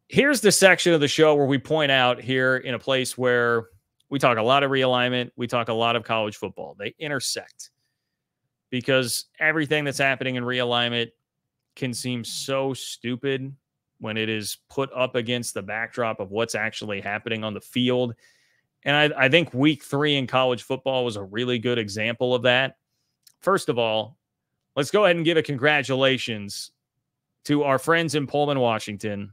Here's the section of the show where we point out here in a place where we talk a lot of realignment. We talk a lot of college football. They intersect because everything that's happening in realignment can seem so stupid when it is put up against the backdrop of what's actually happening on the field. And I think week 3 in college football was a really good example of that. First of all, let's go ahead and give a congratulations to our friends in Pullman, Washington.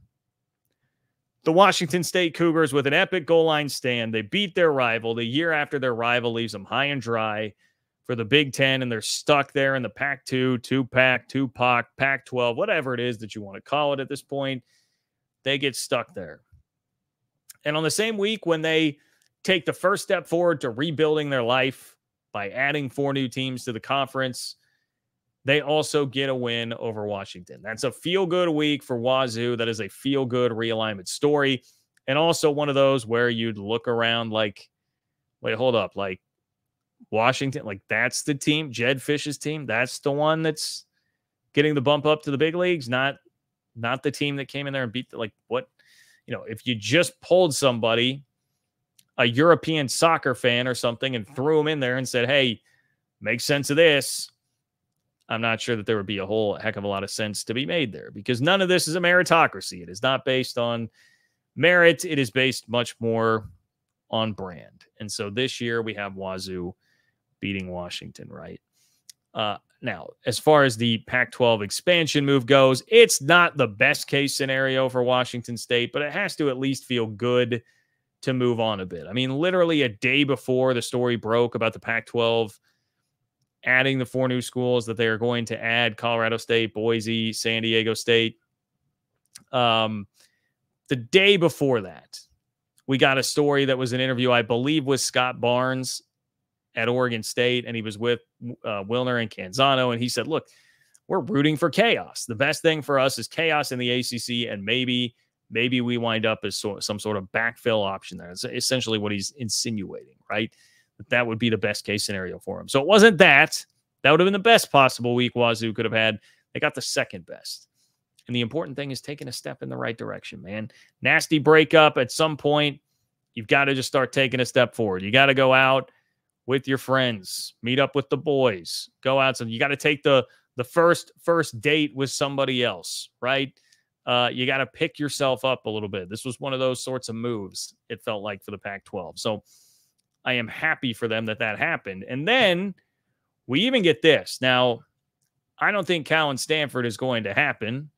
The Washington State Cougars with an epic goal line stand. They beat their rival the year after their rival leaves them high and dry for the Big Ten, and they're stuck there in the Pac-2, 2-Pac, 2-Pac, Pac-12, whatever it is that you want to call it at this point. They get stuck there. And on the same week when they take the first step forward to rebuilding their life by adding 4 new teams to the conference, they also get a win over Washington. That's a feel-good week for Wazoo. That is a feel-good realignment story. And also one of those where you'd look around like, wait, hold up. Like Washington, like that's the team, Jed Fish's team. That's the one that's getting the bump up to the big leagues, not the team that came in there and beat like what, if you just pulled somebody, a European soccer fan or something, and threw him in there and said, hey, make sense of this, I'm not sure that there would be a whole heck of a lot of sense to be made there, because none of this is a meritocracy. It is not based on merit. It is based much more on brand. And so this year we have Wazoo beating Washington, right? Now, as far as the Pac-12 expansion move goes, it's not the best case scenario for Washington State, but it has to at least feel good to move on a bit. I mean, literally a day before the story broke about the Pac-12 adding the 4 new schools that they are going to add, Colorado State, Boise, San Diego State. The day before that, we got a story that was an interview, I believe, with Scott Barnes at Oregon State, and he was with Wilner and Canzano, and he said, look, we're rooting for chaos. The best thing for us is chaos in the ACC, and maybe we wind up as some sort of backfill option there. That's essentially what he's insinuating, right? That would be the best case scenario for him. So it wasn't that. That would have been the best possible week Wazoo could have had. They got the second best. And the important thing is taking a step in the right direction, man. Nasty breakup at some point. You've got to just start taking a step forward. You got to go out with your friends, meet up with the boys, go out. So you got to take the first date with somebody else, right? You got to pick yourself up a little bit. This was one of those sorts of moves, it felt like, for the Pac-12. So I am happy for them that happened. And then we even get this. Now, I don't think Cal and Stanford is going to happen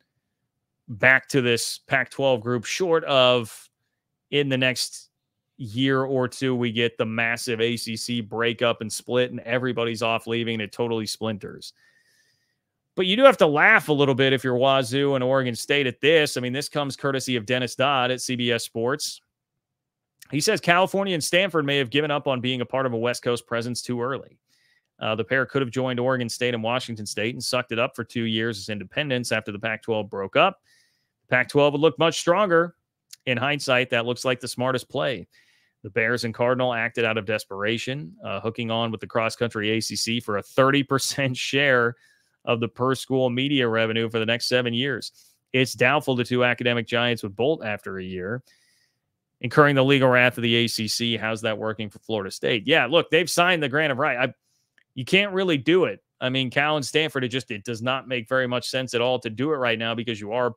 back to this Pac-12 group, short of in the next year or two, we get the massive ACC breakup and split and everybody's off leaving and it totally splinters. But you do have to laugh a little bit if you're Wazoo and Oregon State at this. I mean, this comes courtesy of Dennis Dodd at CBS Sports. He says California and Stanford may have given up on being a part of a West Coast presence too early. The pair could have joined Oregon State and Washington State and sucked it up for 2 years as independents after the Pac-12 broke up. The Pac-12 would look much stronger. In hindsight, that looks like the smartest play. The Bears and Cardinal acted out of desperation, hooking on with the cross-country ACC for a 30% share of the per-school media revenue for the next 7 years. It's doubtful the 2 academic giants would bolt after a year, incurring the legal wrath of the ACC. How's that working for Florida State? Yeah, look, they've signed the grant of right. You can't really do it. I mean, Cal and Stanford, it does not make very much sense at all to do it right now because you are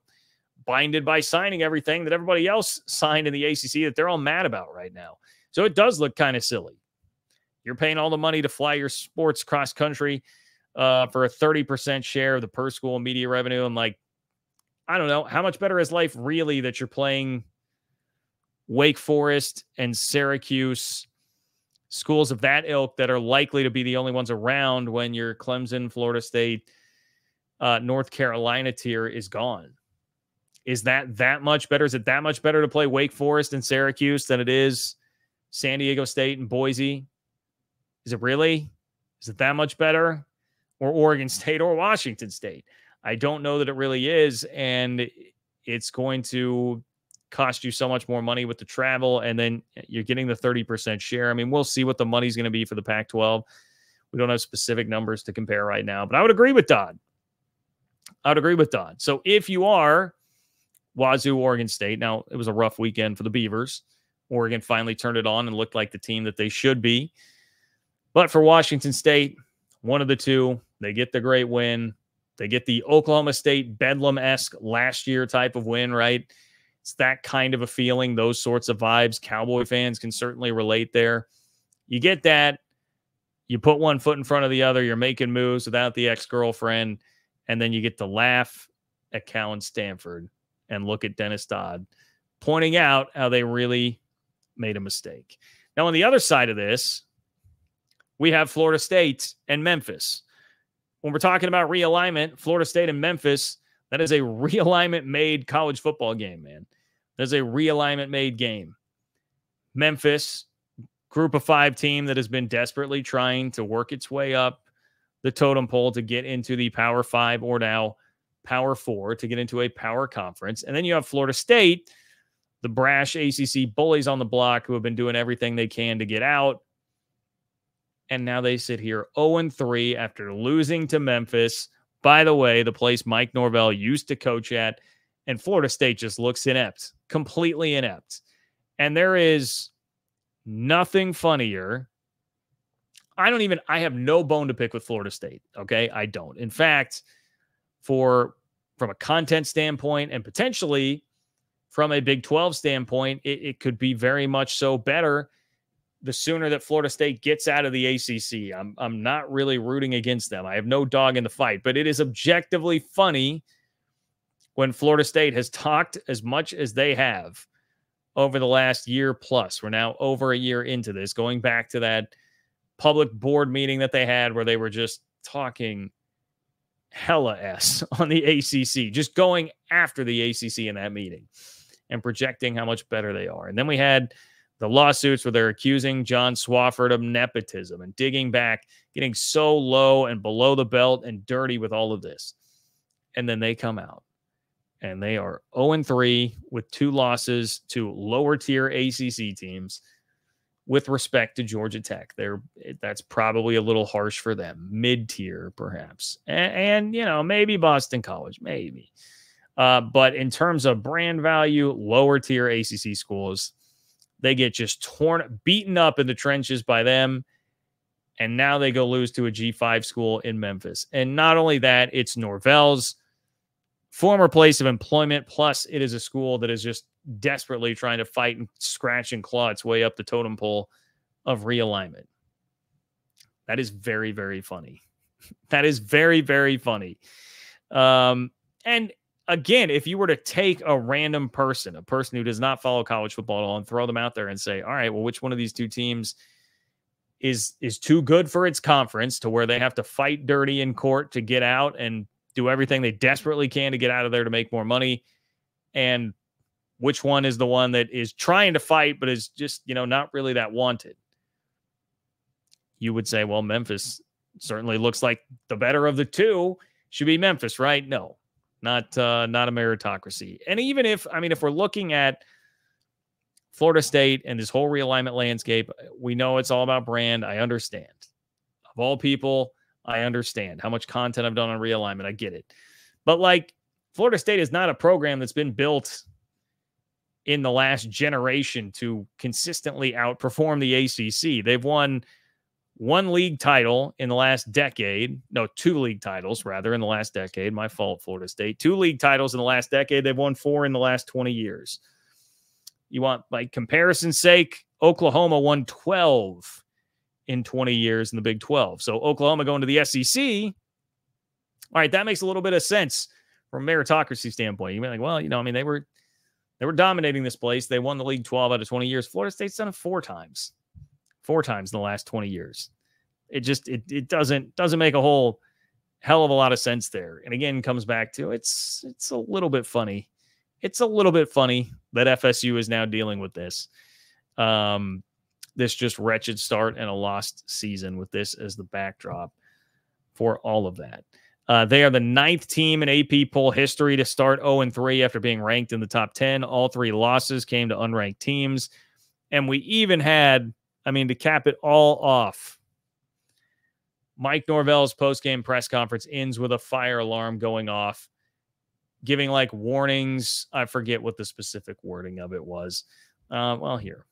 binded by signing everything that everybody else signed in the ACC that they're all mad about right now. So it does look kind of silly. You're paying all the money to fly your sports cross country for a 30% share of the per school media revenue. I'm like, I don't know. How much better is life really that you're playing Wake Forest and Syracuse, schools of that ilk that are likely to be the only ones around when your Clemson, Florida State, North Carolina tier is gone? Is that much better? Is it that much better to play Wake Forest and Syracuse than it is San Diego State and Boise? Is it really? Is it that much better? Or Oregon State or Washington State? I don't know that it really is, and it's going to cost you so much more money with the travel, and then you're getting the 30% share. I mean, we'll see what the money's going to be for the Pac-12. We don't have specific numbers to compare right now, but I would agree with Dodd. So if you are Wazoo, Oregon State. Now, it was a rough weekend for the Beavers. Oregon finally turned it on and looked like the team that they should be. But for Washington State, one of the two, they get the great win. They get the Oklahoma State Bedlam-esque last year type of win, right? It's that kind of a feeling, those sorts of vibes. Cowboy fans can certainly relate there. You get that. You put one foot in front of the other. You're making moves without the ex-girlfriend. And then you get to laugh at Cal and Stanford and look at Dennis Dodd pointing out how they really made a mistake. Now, on the other side of this, we have Florida State and Memphis. When we're talking about realignment, Florida State and Memphis, that is a realignment-made college football game, man. That's a realignment-made game. Memphis, group of 5 team that has been desperately trying to work its way up the totem pole to get into the Power 5 or now Power 4 to get into a power conference. And then you have Florida State, the brash ACC bullies on the block who have been doing everything they can to get out. And now they sit here 0-3 after losing to Memphis. By the way, the place Mike Norvell used to coach at, and Florida State just looks inept, completely inept. And there is nothing funnier. I have no bone to pick with Florida State. Okay. I don't. In fact, from a content standpoint and potentially from a Big 12 standpoint, it could be very much so better the sooner that Florida State gets out of the ACC. I'm not really rooting against them. I have no dog in the fight, but it is objectively funny when Florida State has talked as much as they have over the last year plus. We're now over a year into this, going back to that public board meeting that they had where they were just talking hella S on the ACC, just going after the ACC in that meeting and projecting how much better they are. And then we had the lawsuits where they're accusing John Swofford of nepotism and digging back, getting so low and below the belt and dirty with all of this. And then they come out and they are 0-3 with 2 losses to lower tier ACC teams with respect to Georgia Tech. That's probably a little harsh for them, mid-tier perhaps. And maybe Boston College, maybe. But in terms of brand value, lower tier ACC schools, they get just beaten up in the trenches by them. And now they go lose to a G5 school in Memphis. And not only that, it's Norvell's former place of employment. Plus, it is a school that is just desperately trying to fight and scratch and claw its way up the totem pole of realignment. That is very, very funny. That is very, very funny. And again, if you were to take a random person, a person who does not follow college football at all, and throw them out there and say, all right, well, which one of these 2 teams is too good for its conference to where they have to fight dirty in court to get out and do everything they desperately can to get out of there to make more money? And which one is the one that is trying to fight, but is just, not really that wanted? You would say, well, Memphis certainly looks like the better of the 2. Should be Memphis, right? No. Not a meritocracy. And even if we're looking at Florida State and this whole realignment landscape, we know it's all about brand. I understand. Of all people, I understand how much content I've done on realignment. I get it. But Florida State is not a program that's been built in the last generation to consistently outperform the ACC. They've won 1 league title in the last decade. No, 2 league titles, rather, in the last decade. My fault, Florida State. 2 league titles in the last decade. They've won 4 in the last 20 years. You want, comparison's sake, Oklahoma won 12 in 20 years in the Big 12. So Oklahoma going to the SEC, all right, that makes a little bit of sense from a meritocracy standpoint. You'd be like, well, they were dominating this place. They won the league 12 out of 20 years. Florida State's done it 4 times. 4 times in the last 20 years. It doesn't make a whole hell of a lot of sense there. And again, comes back to it's a little bit funny. It's a little bit funny that FSU is now dealing with this. This just wretched start and a lost season with this as the backdrop for all of that. They are the 9th team in AP poll history to start 0-3 after being ranked in the top 10. All 3 losses came to unranked teams. And we even had, to cap it all off, Mike Norvell's post-game press conference ends with a fire alarm going off giving like warnings. I forget what the specific wording of it was. Well, here,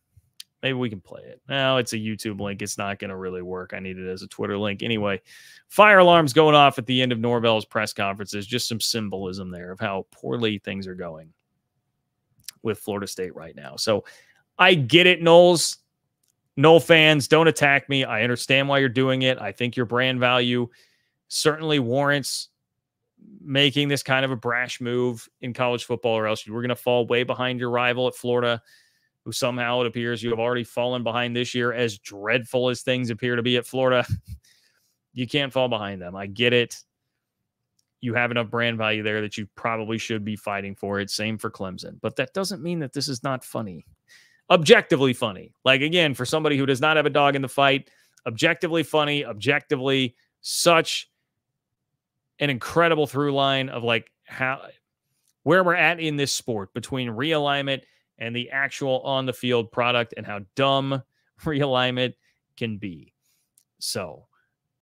maybe we can play it. No, it's a YouTube link. It's not going to really work. I need it as a Twitter link. Anyway, fire alarms going off at the end of Norvell's press conferences. Just some symbolism there of how poorly things are going with Florida State right now. So I get it, Noles. Nole fans, don't attack me. I understand why you're doing it. I think your brand value certainly warrants making this kind of a brash move in college football, or else you were going to fall way behind your rival at Florida, who somehow it appears you have already fallen behind this year. As dreadful as things appear to be at Florida, you can't fall behind them. I get it. You have enough brand value there that you probably should be fighting for it. Same for Clemson. But that doesn't mean that this is not funny. Objectively funny. Like, again, for somebody who does not have a dog in the fight, objectively funny, objectively such an incredible through line of like where we're at in this sport between realignment and the actual on the field product, and how dumb realignment can be. So